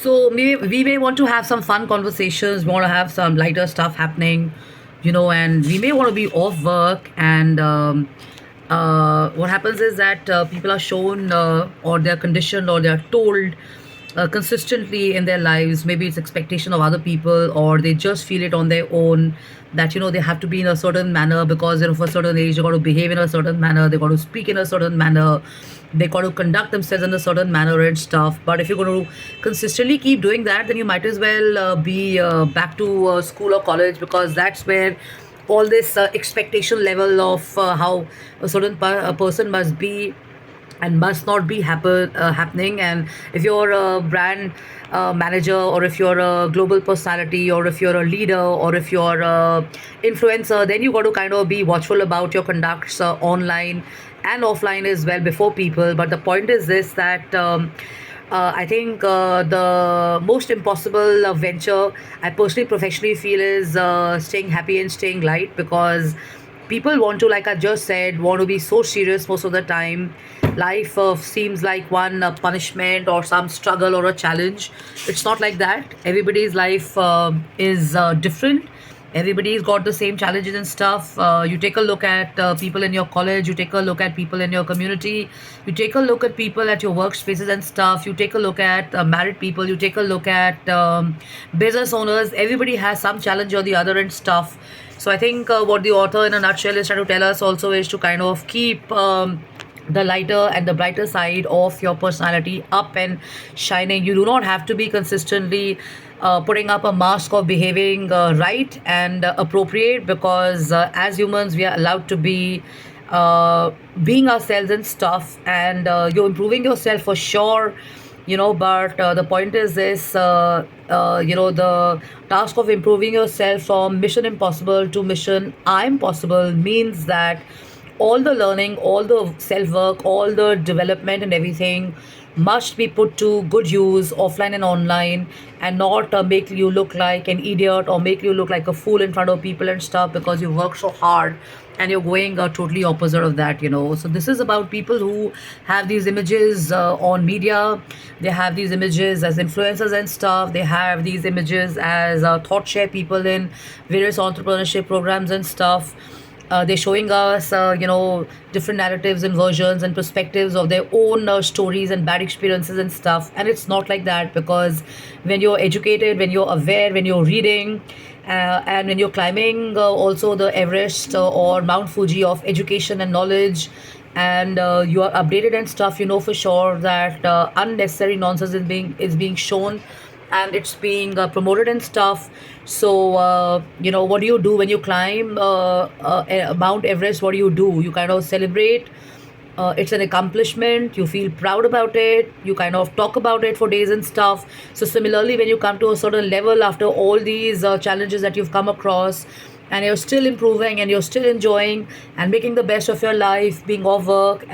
So we may want to have some fun conversations, we want to have some lighter stuff happening, and we may want to be off work. And what happens is that people are shown or they're conditioned or they're told consistently in their lives. Maybe it's expectation of other people, or they just feel it on their own that they have to be in a certain manner because for a certain age they got to behave in a certain manner, they got to speak in a certain manner, they got to conduct themselves in a certain manner and stuff. But if you're going to consistently keep doing that, then you might as well be back to school or college, because that's where all this expectation level of how a certain a person must be and must not be happening. And if you're a brand manager, or if you're a global personality, or if you're a leader, or if you're a influencer, then you got to kind of be watchful about your conducts online and offline as well before people. But the point is this, that I think the most impossible venture I personally professionally feel is staying happy and staying light, because people want to, like I just said, want to be so serious most of the time. Life seems like one punishment or some struggle or a challenge. It's not like that. Everybody's life is different. Everybody's got the same challenges and stuff. You take a look at people in your college, you take a look at people in your community, you take a look at people at your workspaces and stuff, you take a look at married people, you take a look at business owners. Everybody has some challenge or the other and stuff. So I think what the author in a nutshell is trying to tell us also is to kind of keep the lighter and the brighter side of your personality up and shining. You do not have to be consistently putting up a mask of behaving right and appropriate, because as humans we are allowed to be being ourselves and stuff. And you're improving yourself for sure, but the point is this, the task of improving yourself from mission impossible to mission I'm possible means that all the learning, all the self work, all the development and everything must be put to good use offline and online, and not make you look like an idiot or make you look like a fool in front of people and stuff because you work so hard and you're going totally opposite of that. So this is about people who have these images on media, they have these images as influencers and stuff, they have these images as thought share people in various entrepreneurship programs and stuff. They're showing us, different narratives and versions and perspectives of their own stories and bad experiences and stuff. And it's not like that, because when you're educated, when you're aware, when you're reading, and when you're climbing also the Everest or Mount Fuji of education and knowledge, and you are updated and stuff, you know for sure that unnecessary nonsense is being shown, and it's being promoted and stuff. So what do you do when you climb Mount Everest? What do? You kind of celebrate. It's an accomplishment, you feel proud about it, you kind of talk about it for days and stuff. So similarly, when you come to a certain level after all these challenges that you've come across, and you're still improving and you're still enjoying and making the best of your life, being off work